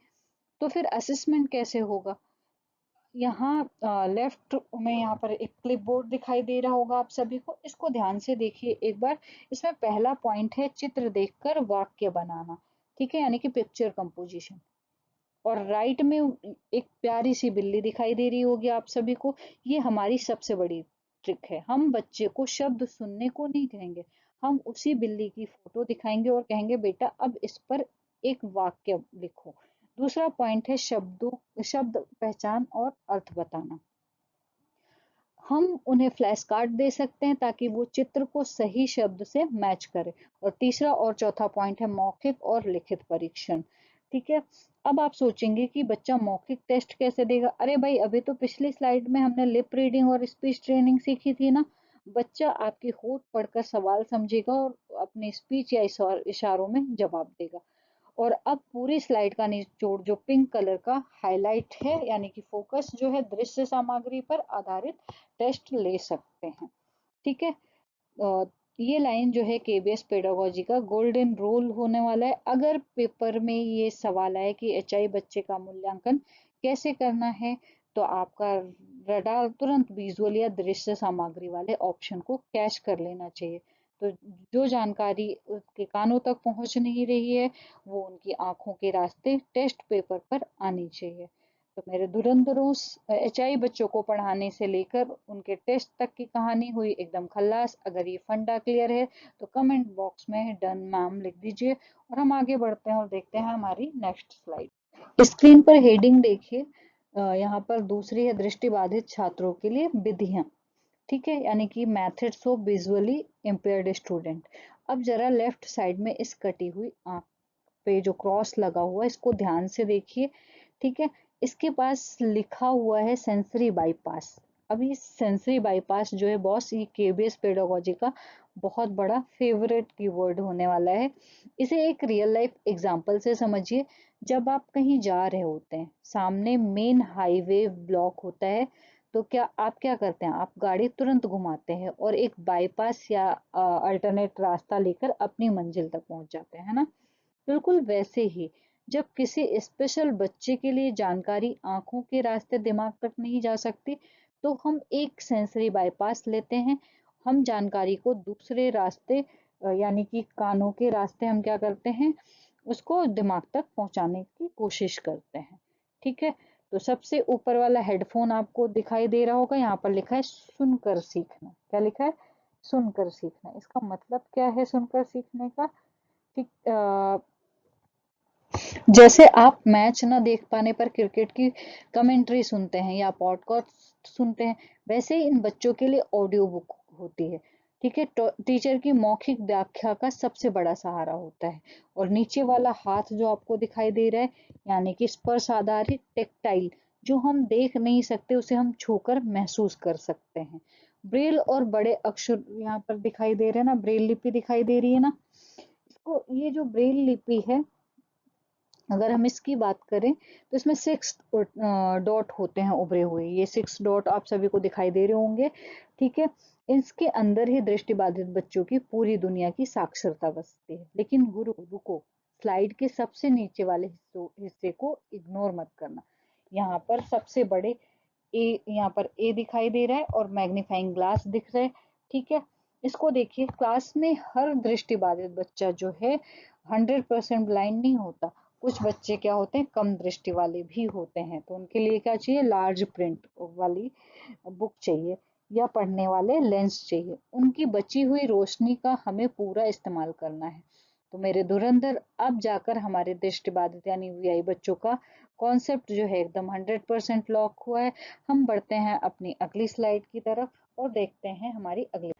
तो फिर असेसमेंट कैसे होगा। यहाँ लेफ्ट में यहाँ पर एक क्लिप बोर्ड दिखाई दे रहा होगा आप सभी को, इसको ध्यान से देखिए एक बार। इसमें पहला पॉइंट है चित्र देखकर वाक्य बनाना, ठीक है, यानी कि पिक्चर कंपोजिशन। और राइट में एक प्यारी सी बिल्ली दिखाई दे रही होगी आप सभी को। ये हमारी सबसे बड़ी ट्रिक है। हम बच्चे को शब्द सुनने को नहीं कहेंगे, हम उसी बिल्ली की फोटो दिखाएंगे और कहेंगे बेटा अब इस पर एक वाक्य लिखो। दूसरा पॉइंट है शब्द पहचान और अर्थ बताना। हम उन्हें फ्लैश कार्ड दे सकते हैं ताकि वो चित्र को सही शब्द से मैच करे। और तीसरा और चौथा पॉइंट है मौखिक और लिखित परीक्षण, ठीक है। अब आप सोचेंगे कि बच्चा मौखिक टेस्ट कैसे देगा। अरे भाई, अभी तो पिछली स्लाइड में हमने लिप रीडिंग और स्पीच ट्रेनिंग सीखी थी ना। बच्चा आपके होठ पढ़कर सवाल समझेगा और अपनी स्पीच या इशारों में जवाब देगा। और अब पूरी स्लाइड का निचोड़ जो पिंक कलर का हाईलाइट है यानी कि फोकस जो है दृश्य सामग्री पर आधारित टेस्ट ले सकते हैं, ठीक है। अ, ये लाइन जो है केबीएस पेडागोजी का गोल्डन रूल होने वाला है। अगर पेपर में ये सवाल आए कि एचआई बच्चे का मूल्यांकन कैसे करना है, तो आपका रडार तुरंत विजुअल या दृश्य सामग्री वाले ऑप्शन को कैच कर लेना चाहिए। तो जो जानकारी उसके कानों तक पहुंच नहीं रही है वो उनकी आंखों के रास्ते टेस्ट पेपर पर आनी चाहिए। तो मेरे धुरंधरों एचआई बच्चों को पढ़ाने से लेकर उनके टेस्ट तक की कहानी हुई एकदम खल्लास। अगर ये फंडा क्लियर है तो कमेंट बॉक्स में डन मैम लिख दीजिए। और हम आगे बढ़ते हैं और देखते हैं हमारी नेक्स्ट स्लाइड। स्क्रीन पर हेडिंग देखिए, यहाँ पर दूसरी है दृष्टिबाधित छात्रों के लिए विधियां, ठीक है, यानी कि methods of visually impaired student. अब जरा लेफ्ट साइड में इस कटी हुई आंख पे जो क्रॉस लगा हुआ है इसको ध्यान से देखिए, ठीक है। इसके पास लिखा हुआ है सेंसरी बाईपास। अब ये सेंसरी बाईपास जो है बॉस, ये केबीएस पेडागोजी का बहुत बड़ा फेवरेट कीवर्ड होने वाला है। इसे एक रियल लाइफ एग्जांपल से समझिए। जब आप कहीं जा रहे होते हैं, सामने मेन हाईवे ब्लॉक होता है, तो क्या करते हैं, आप गाड़ी तुरंत घुमाते हैं और एक बाईपास या अल्टरनेट रास्ता लेकर अपनी मंजिल तक पहुंच जाते हैं, है ना। बिल्कुल वैसे ही जब किसी स्पेशल बच्चे के लिए जानकारी आंखों के रास्ते दिमाग तक नहीं जा सकती, तो हम एक सेंसरी बाईपास लेते हैं। हम जानकारी को दूसरे रास्ते यानी कि कानों के रास्ते हम क्या करते हैं, उसको दिमाग तक पहुंचाने की कोशिश करते हैं। ठीक है, तो सबसे ऊपर वाला हेडफोन आपको दिखाई दे रहा होगा, यहाँ पर लिखा है सुनकर सीखना। क्या लिखा है? सुनकर सीखना। इसका मतलब क्या है सुनकर सीखने का? ठीक, जैसे आप मैच ना देख पाने पर क्रिकेट की कमेंट्री सुनते हैं या पॉडकास्ट सुनते हैं, वैसे ही इन बच्चों के लिए ऑडियो बुक होती है। ठीक है, टीचर की मौखिक व्याख्या का सबसे बड़ा सहारा होता है। और नीचे वाला हाथ जो आपको दिखाई दे रहा है, यानी कि स्पर्श आधारित टेक्टाइल, जो हम देख नहीं सकते उसे हम छूकर महसूस कर सकते हैं। ब्रेल और बड़े अक्षर यहाँ पर दिखाई दे रहे हैं ना, ब्रेल लिपि दिखाई दे रही है ना। इसको, ये जो ब्रेल लिपि है, अगर हम इसकी बात करें तो इसमें 6 डॉट होते हैं उभरे हुए। ये 6 डॉट आप सभी को दिखाई दे रहे होंगे। ठीक है, इसके अंदर ही दृष्टिबाधित बच्चों की पूरी दुनिया की साक्षरता बसती है। लेकिन गुरु रुको, स्लाइड के सबसे नीचे वाले हिस्से को इग्नोर मत करना। यहाँ पर सबसे बड़े ए, यहाँ पर ए दिखाई दे रहा है और मैग्नीफाइंग ग्लास दिख रहा है। ठीक है, इसको देखिए, क्लास में हर दृष्टिबाधित बच्चा जो है 100% ब्लाइंड नहीं होता। कुछ बच्चे क्या होते हैं, कम दृष्टि वाले भी होते हैं, तो उनके लिए क्या चाहिए, लार्ज प्रिंट वाली बुक चाहिए या पढ़ने वाले लेंस चाहिए। उनकी बची हुई रोशनी का हमें पूरा इस्तेमाल करना है। तो मेरे धुरंधर, अब जाकर हमारे दृष्टिबाधित यानी वीआई बच्चों का कॉन्सेप्ट जो है एकदम 100% लॉक हुआ है। हम बढ़ते हैं अपनी अगली स्लाइड की तरफ और देखते हैं हमारी अगली।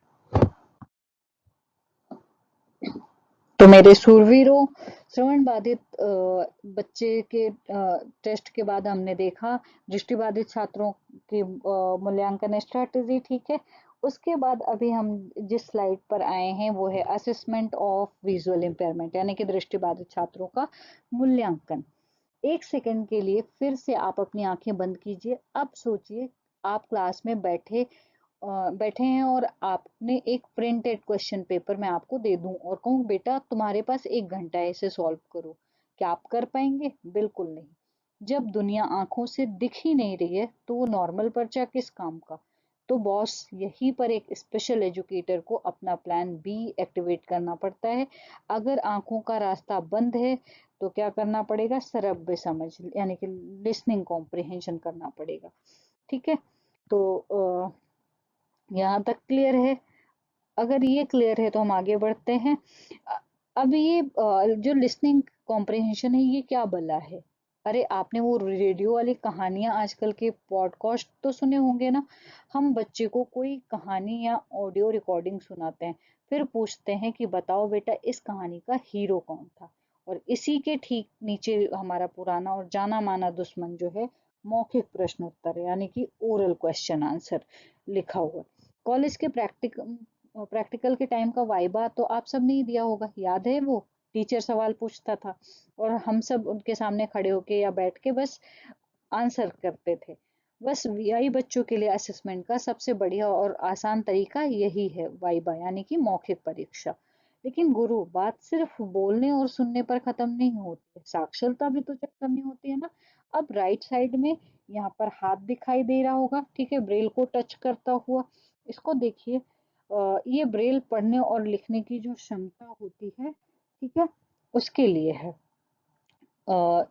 तो मेरे शूरवीरों, श्रवण बाधित बच्चे के टेस्ट के बाद हमने देखा दृष्टिबाधित छात्रों की मूल्यांकन स्ट्रेटजी। ठीक है, उसके बाद अभी हम जिस स्लाइड पर आए हैं वो है असेसमेंट ऑफ विजुअल इम्पेयरमेंट, यानी कि दृष्टिबाधित छात्रों का मूल्यांकन। 1 सेकंड के लिए फिर से आप अपनी आंखें बंद कीजिए। अब सोचिए, आप क्लास में बैठे हैं और आपने एक प्रिंटेड क्वेश्चन पेपर मैं आपको दे दूं और कहूं बेटा तुम्हारे पास 1 घंटा है, इसे सॉल्व करो। क्या आप कर पाएंगे? बिल्कुल नहीं। जब दुनिया आंखों से दिख ही नहीं रही है तो वो नॉर्मल पर्चा किस काम का? तो बॉस, यहीं पर एक स्पेशल एजुकेटर को अपना प्लान बी एक्टिवेट करना पड़ता है। अगर आंखों का रास्ता बंद है तो क्या करना पड़ेगा, सरब समझ यानी कि लिसनिंग कॉम्प्रिहेंशन करना पड़ेगा। ठीक है, तो यहाँ तक क्लियर है? अगर ये क्लियर है तो हम आगे बढ़ते हैं। अब ये जो लिसनिंग कॉम्प्रिहेंशन है, ये क्या भला है? अरे आपने वो रेडियो वाली कहानियां, आजकल के पॉडकास्ट तो सुने होंगे ना। हम बच्चे को कोई कहानी या ऑडियो रिकॉर्डिंग सुनाते हैं, फिर पूछते हैं कि बताओ बेटा इस कहानी का हीरो कौन था। और इसी के ठीक नीचे हमारा पुराना और जाना माना दुश्मन जो है, मौखिक प्रश्न उत्तर यानी कि ओरल क्वेश्चन आंसर लिखा हुआ। कॉलेज के प्रैक्टिकल के टाइम का वाइबा तो आप सब ने ही दिया होगा, याद है? वो टीचर सवाल पूछता था और हम सब उनके सामने खड़े होके या बैठ के बस आंसर करते थे। बस वीआई बच्चों के लिए असेसमेंट का सबसे बढ़िया और आसान तरीका यही है, वाइबा यानी कि मौखिक परीक्षा। लेकिन गुरु, बात सिर्फ बोलने और सुनने पर खत्म नहीं होती है, साक्षरता भी तो चेक करनी होती है ना। अब राइट साइड में यहाँ पर हाथ दिखाई दे रहा होगा, ठीक है, ब्रेल को टच करता हुआ। इसको देखिए, ये ब्रेल पढ़ने और लिखने की जो क्षमता होती है, ठीक है, उसके लिए है।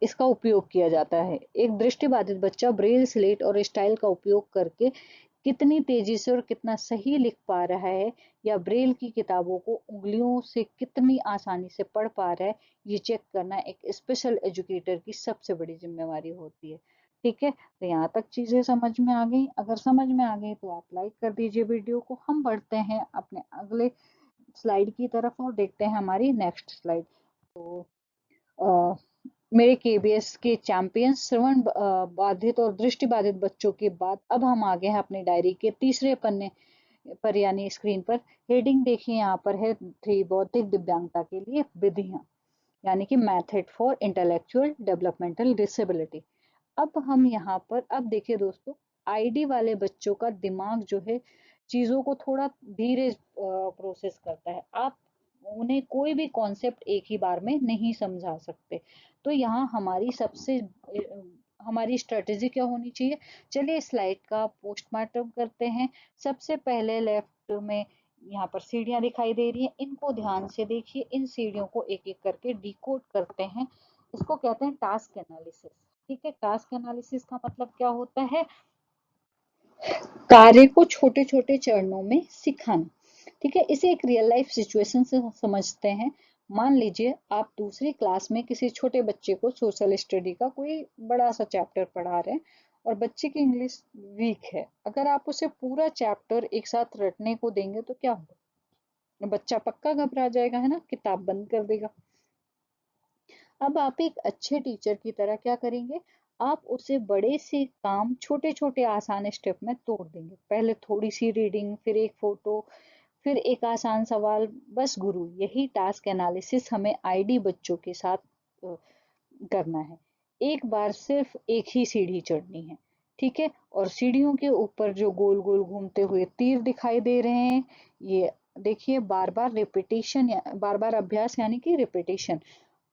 इसका उपयोग किया जाता है। एक दृष्टिबाधित बच्चा ब्रेल स्लेट और स्टाइल का उपयोग करके कितनी तेजी से और कितना सही लिख पा रहा है, या ब्रेल की किताबों को उंगलियों से कितनी आसानी से पढ़ पा रहा है, ये चेक करना एक स्पेशल एजुकेटर की सबसे बड़ी जिम्मेवारी होती है। ठीक है, तो यहाँ तक चीजें समझ में आ गई? अगर समझ में आ गई तो आप लाइक कर दीजिए वीडियो को। हम बढ़ते हैं अपने अगले स्लाइड की तरफ और देखते हैं हमारी नेक्स्ट स्लाइड। तो अ, मेरे केबीएस के चैंपियन श्रवण बाधित और दृष्टि बाधित बच्चों के बाद अब हम आ गए हैं अपनी डायरी के तीसरे पन्ने पर, यानी स्क्रीन पर। हेडिंग देखिए, यहाँ पर है 3 बौद्धिक दिव्यांगता के लिए विधियां, यानी कि method for intellectual developmental disability. अब हम यहाँ पर, अब देखिए दोस्तों, आईडी वाले बच्चों का दिमाग जो है चीजों को थोड़ा धीरे प्रोसेस करता है। आप उन्हें कोई भी कॉन्सेप्ट एक ही बार में नहीं समझा सकते। तो यहाँ हमारी स्ट्रेटेजी क्या होनी चाहिए? चलिए स्लाइड का पोस्टमार्टम करते हैं। सबसे पहले लेफ्ट में यहाँ पर सीढ़ियां दिखाई दे रही हैं, इनको ध्यान से देखिए। इन सीढ़ियों को एक एक करके डिकोड करते हैं। इसको कहते हैं टास्क एनालिसिस। ठीक है, टास्क एनालिसिस का मतलब क्या होता है? कार्य को छोटे छोटे चरणों में सिखाना। ठीक है, इसे एक रियल लाइफ सिचुएशन से समझते हैं। मान लीजिए आप दूसरी क्लास में किसी छोटे बच्चे को सोशल स्टडी का कोई बड़ा सा चैप्टर पढ़ा रहे हैं और बच्चे की इंग्लिश वीक है। अगर आप उसे पूरा चैप्टर एक साथ रटने को देंगे तो क्या होगा? बच्चा पक्का घबरा जाएगा, है ना, किताब बंद कर देगा। अब आप एक अच्छे टीचर की तरह क्या करेंगे? आप उसे बड़े से काम छोटे छोटे आसान स्टेप में तोड़ देंगे। पहले थोड़ी सी रीडिंग, फिर एक फोटो, फिर एक आसान सवाल। बस गुरु, यही टास्क एनालिसिस हमें आईडी बच्चों के साथ अ, करना है। एक बार सिर्फ एक ही सीढ़ी चढ़नी है। ठीक है, और सीढ़ियों के ऊपर जो गोल गोल घूमते हुए तीर दिखाई दे रहे हैं, ये देखिए, बार बार रिपीटेशन, या बार बार अभ्यास यानी कि रिपीटेशन।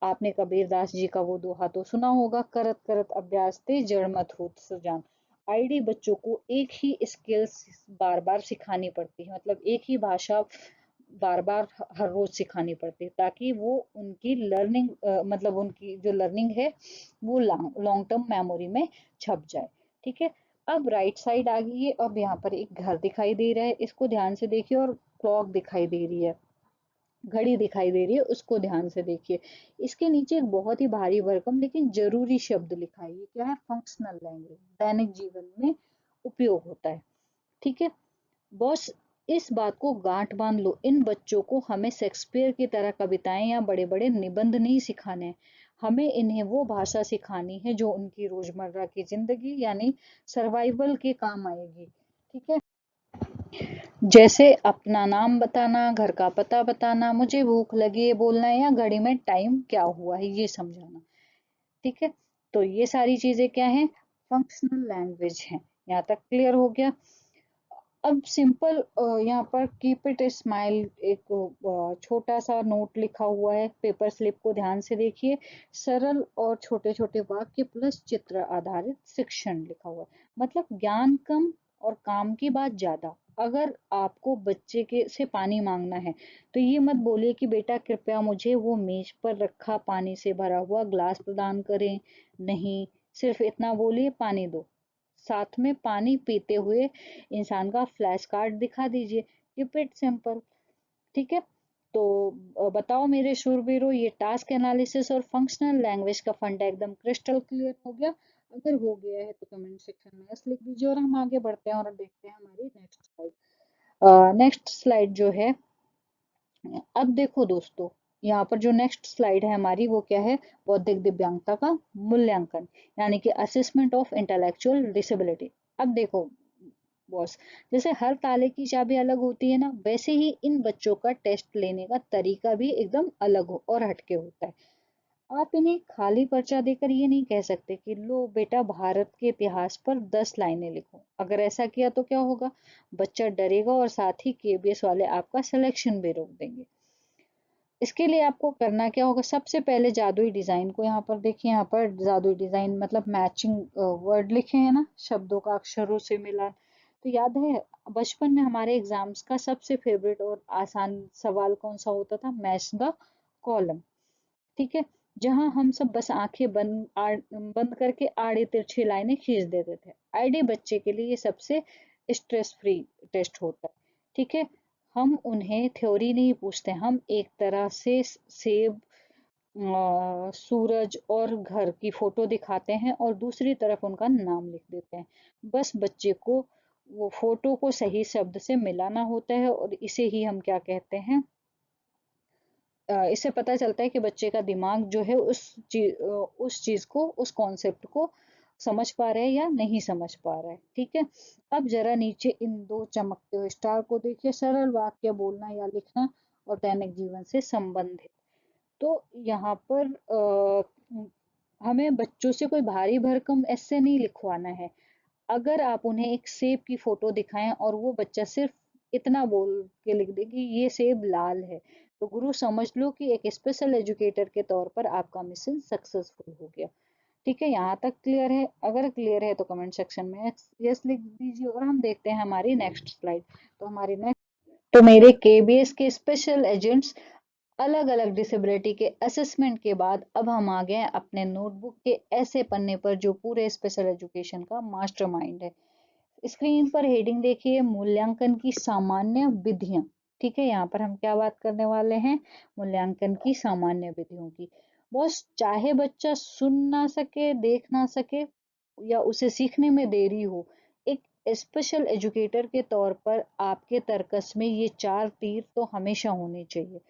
आपने कबीरदास जी का वो दोहा तो सुना होगा, करत करत अभ्यास ते जड़ मत होत सुजान। आईडी बच्चों को एक ही स्किल्स बार बार सिखानी पड़ती है, मतलब एक ही भाषा बार बार हर रोज सिखानी पड़ती है, ताकि वो उनकी लर्निंग, मतलब उनकी जो लर्निंग है वो लॉन्ग टर्म मेमोरी में छप जाए। ठीक है, अब राइट साइड आ गई है। अब यहाँ पर एक घर दिखाई दे रहा है, इसको ध्यान से देखिए, और क्लॉक दिखाई दे रही है, घड़ी दिखाई दे रही है, उसको ध्यान से देखिए। इसके नीचे एक बहुत ही भारी भरकम लेकिन जरूरी शब्द लिखा है। ये क्या है? फंक्शनल लैंग्वेज, दैनिक जीवन में उपयोग होता है। ठीक है बॉस, इस बात को गांठ बांध लो, इन बच्चों को हमें शेक्सपियर की तरह कविताएं या बड़े बड़े निबंध नहीं सिखाने हैं। हमें इन्हें वो भाषा सिखानी है जो उनकी रोजमर्रा की जिंदगी यानी सर्वाइवल के काम आएगी। ठीक है, जैसे अपना नाम बताना, घर का पता बताना, मुझे भूख लगी है बोलना, या घड़ी में टाइम क्या हुआ है ये समझाना। ठीक है, तो ये सारी चीजें क्या है? फंक्शनल लैंग्वेज है। यहाँ तक क्लियर हो गया? अब सिंपल, यहाँ पर कीप इट स्माइल, एक छोटा सा नोट लिखा हुआ है, पेपर स्लिप को ध्यान से देखिए। सरल और छोटे छोटे वाक्य प्लस चित्र आधारित शिक्षण लिखा हुआ है, मतलब ज्ञान कम और काम की बात ज्यादा। अगर आपको बच्चे के से पानी मांगना है तो ये मत बोलिए कि बेटा कृपया मुझे वो मेज पर रखा पानी से भरा हुआ ग्लास प्रदान करें। नहीं, सिर्फ इतना बोलिए, पानी दो। साथ में पानी पीते हुए इंसान का फ्लैश कार्ड दिखा दीजिए। Keep it simple. ठीक है, तो बताओ मेरे शूरवीरों, ये टास्क एनालिसिस और फंक्शनल लैंग्वेज का फंडा एकदम क्रिस्टल क्लियर हो गया? अगर हो गया है तो कमेंट सेक्शन में यस लिख दीजिए, और हम आगे बढ़ते हैं और देखते हैं हमारी नेक्स्ट स्लाइड। नेक्स्ट स्लाइड जो है, अब देखो दोस्तों, यहाँ पर जो नेक्स्ट स्लाइड है हमारी, वो क्या है? बौद्धिक दिव्यांगता का मूल्यांकन, यानी कि असेसमेंट ऑफ इंटेलेक्चुअल डिसेबिलिटी। अब देखो बॉस, जैसे हर ताले की चाबी अलग होती है ना, वैसे ही इन बच्चों का टेस्ट लेने का तरीका भी एकदम अलग हो और हटके होता है। आप इन्हें खाली पर्चा देकर ये नहीं कह सकते कि लो बेटा भारत के इतिहास पर 10 लाइनें लिखो। अगर ऐसा किया तो क्या होगा? बच्चा डरेगा और साथ ही केबीएस वाले आपका सिलेक्शन भी रोक देंगे। इसके लिए आपको करना क्या होगा? सबसे पहले जादुई डिजाइन को यहाँ पर देखिए। यहाँ पर जादुई डिजाइन मतलब मैचिंग वर्ड लिखे हैं ना, शब्दों का अक्षरों से मिलान। तो याद है बचपन में हमारे एग्जाम्स का सबसे फेवरेट और आसान सवाल कौन सा होता था? Match the column. ठीक है, जहां हम सब बस आंखें बंद करके आड़े तिरछे लाइनें खींच देते थे। आईडी बच्चे के लिए ये सबसे स्ट्रेस फ्री टेस्ट होता है। ठीक है, हम उन्हें थ्योरी नहीं पूछते, हम एक तरह से सेब, सूरज और घर की फोटो दिखाते हैं और दूसरी तरफ उनका नाम लिख देते हैं। बस बच्चे को वो फोटो को सही शब्द से मिलाना होता है, और इसे ही हम क्या कहते हैं? इससे पता चलता है कि बच्चे का दिमाग जो है उस चीज को, उस कॉन्सेप्ट को समझ पा रहा है या नहीं समझ पा रहा है। ठीक है, अब जरा नीचे इन दो चमकते हुए स्टार को देखिए। सरल वाक्य बोलना या लिखना और दैनिक जीवन से संबंधित। तो यहाँ पर हमें बच्चों से कोई भारी भरकम ऐसे नहीं लिखवाना है। अगर आप उन्हें एक सेब की फोटो दिखाएं और वो बच्चा सिर्फ इतना बोल के लिख दे कि ये सेब लाल है, तो गुरु समझ लो कि एक स्पेशल एजुकेटर के तौर पर आपका मिशन सक्सेसफुल हो गया। ठीक है, यहाँ तक क्लियर है? अगर क्लियर है तो कमेंट सेक्शन में यस लिख दीजिए, और हम देखते हैं हमारी नेक्स्ट स्लाइड। तो हमारी नेक्स्ट तो मेरे केबीएस के स्पेशल एजेंट्स अलग अलग डिसेबिलिटी के असेसमेंट के बाद अब हम आ गए हैं अपने नोटबुक के ऐसे पन्ने पर जो पूरे स्पेशल एजुकेशन का मास्टरमाइंड है। स्क्रीन पर हेडिंग देखिए, मूल्यांकन की सामान्य विधियां। ठीक है, यहाँ पर हम क्या बात करने वाले हैं? मूल्यांकन की सामान्य विधियों की। बॉस, चाहे बच्चा सुन ना सके, देख ना सके या उसे सीखने में देरी हो, एक स्पेशल एजुकेटर के तौर पर आपके तर्कस में ये चार तीर तो हमेशा होने चाहिए।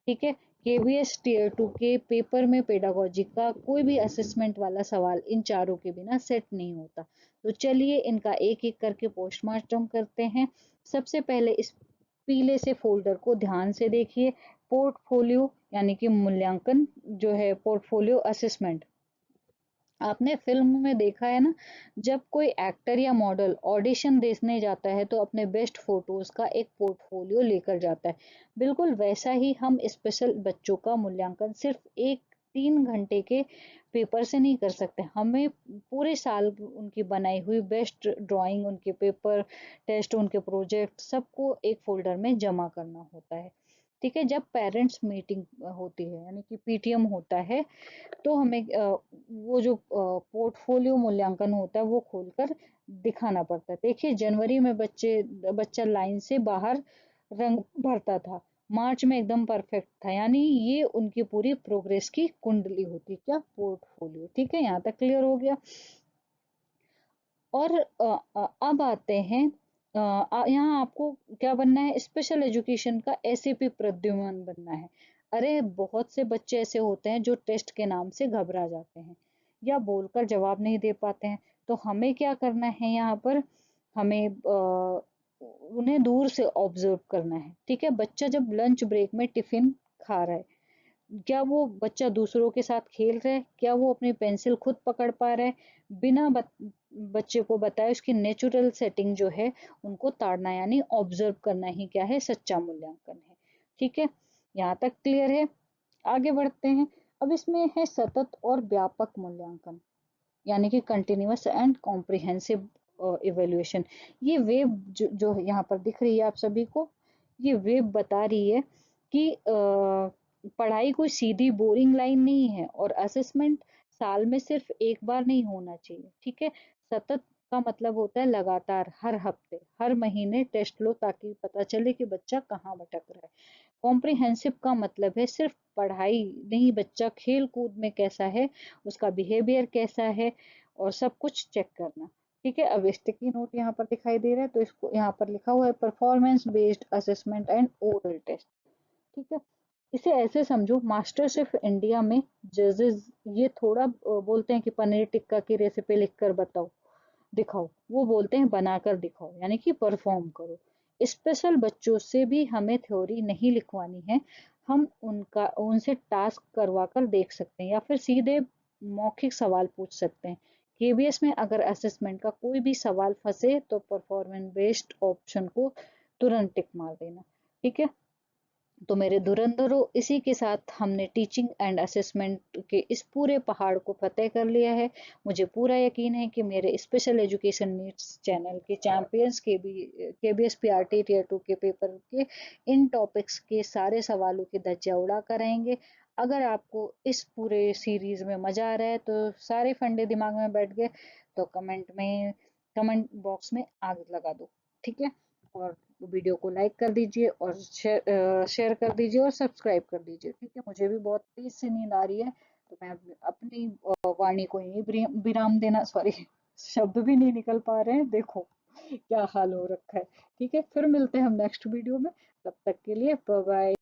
ठीक है, केवीएस टीयर 2 के पेपर में पेडागोजी का कोई भी असेसमेंट वाला सवाल इन चारों के बिना सेट नहीं होता। तो चलिए इनका एक एक करके पोस्टमार्टम करते हैं। सबसे पहले इस पीले से फोल्डर को ध्यान से देखिए। पोर्टफोलियो यानी कि मूल्यांकन जो है, पोर्टफोलियो असेसमेंट। आपने फिल्म में देखा है ना, जब कोई एक्टर या मॉडल ऑडिशन देने जाता है तो अपने बेस्ट फोटोज का एक पोर्टफोलियो लेकर जाता है। बिल्कुल वैसा ही हम स्पेशल बच्चों का मूल्यांकन सिर्फ एक 3 घंटे के पेपर से नहीं कर सकते। हमें पूरे साल उनकी बनाई हुई बेस्ट ड्राइंग, उनके पेपर टेस्ट, उनके प्रोजेक्ट सबको एक फोल्डर में जमा करना होता है। ठीक है, जब पेरेंट्स मीटिंग होती है यानी कि पीटीएम होता है, तो हमें वो जो पोर्टफोलियो मूल्यांकन होता है वो खोलकर दिखाना पड़ता है। देखिए, जनवरी में बच्चा लाइन से बाहर रंग भरता था, मार्च में एकदम परफेक्ट था, यानी ये उनकी पूरी प्रोग्रेस की कुंडली होती, क्या पोर्टफोलियो। ठीक है, यहाँ तक क्लियर हो गया। और अब आते हैं, यहाँ आपको क्या बनना है? स्पेशल एजुकेशन का एसीपी प्रद्युमन बनना है। अरे बहुत से बच्चे ऐसे होते हैं जो टेस्ट के नाम से घबरा जाते हैं या बोलकर जवाब नहीं दे पाते हैं। तो हमें क्या करना है यहाँ पर? हमें उन्हें दूर से ऑब्जर्व करना है। ठीक है, बच्चा जब लंच ब्रेक में टिफिन खा रहा है, क्या वो बच्चा दूसरों के साथ खेल रहा है? क्या वो अपनी पेंसिल खुद पकड़ पा रहा है? बिना बच्चे को बताए उसकी नेचुरल सेटिंग जो है उनको ताड़ना यानी ऑब्जर्व करना ही क्या है? सच्चा मूल्यांकन है। ठीक है, यहाँ तक क्लियर है। आगे बढ़ते हैं। अब इसमें है सतत और व्यापक मूल्यांकन, यानी कि कंटिन्यूअस एंड कॉम्प्रिहेंसिव इवेल्युएशन। ये वेब जो यहाँ पर दिख रही है आप सभी को, ये वेब बता रही है कि पढ़ाई कोई सीधी बोरिंग लाइन नहीं है और असेसमेंट साल में सिर्फ एक बार नहीं होना चाहिए। ठीक है, सतत का मतलब होता है लगातार, हर हफ्ते, हर महीने टेस्ट लो ताकि पता चले कि बच्चा कहाँ भटक रहा है। कॉम्प्रिहेंसिव का मतलब है सिर्फ पढ़ाई नहीं, बच्चा खेल कूद में कैसा है, उसका बिहेवियर कैसा है, और सब कुछ चेक करना। ठीक है, अब स्टिकी नोट यहाँ पर दिखाई दे रहा है, तो इसको यहाँ पर लिखा हुआ है performance based assessment and oral test. ठीक है, इसे ऐसे समझो, मास्टर शेफ इंडिया में जजेस ये थोड़ा बोलते हैं कि पनीर टिक्का की रेसिपी लिख कर बताओ, दिखाओ, वो बोलते हैं बनाकर दिखाओ, यानी कि परफॉर्म करो। स्पेशल बच्चों से भी हमें थ्योरी नहीं लिखवानी है, हम उनसे टास्क करवा कर देख सकते हैं या फिर सीधे मौखिक सवाल पूछ सकते हैं। केबीएस में अगर असेसमेंट का कोई भी सवाल फंसे तो परफॉर्मेंस बेस्ड ऑप्शन को तुरंत टिक मार देना। ठीक है, तो मेरे धुरंधरों, इसी के साथ हमने टीचिंग एंड असेसमेंट के इस पूरे पहाड़ को फतेह कर लिया है। मुझे पूरा यकीन है कि मेरे स्पेशल एजुकेशन नीड्स चैनल के चैंपियंस केबीएस पीआरटी टीयर 2 के पेपर के इन टॉपिक्स के सारे सवालों की धज्जियां उड़ा कर आएंगे। अगर आपको इस पूरे सीरीज में मजा आ रहा है तो सारे फंडे दिमाग में बैठ गए तो कमेंट बॉक्स में आग लगा दो। ठीक है, और वीडियो को लाइक कर दीजिए और शेयर कर दीजिए और सब्सक्राइब कर दीजिए। ठीक है, मुझे भी बहुत तेज से नींद आ रही है, तो मैं अपनी वाणी को यही विराम देना, सॉरी शब्द भी नहीं निकल पा रहे हैं, देखो क्या हाल हो रखा है। ठीक है, फिर मिलते हैं हम नेक्स्ट वीडियो में, तब तक के लिए बाय बाय।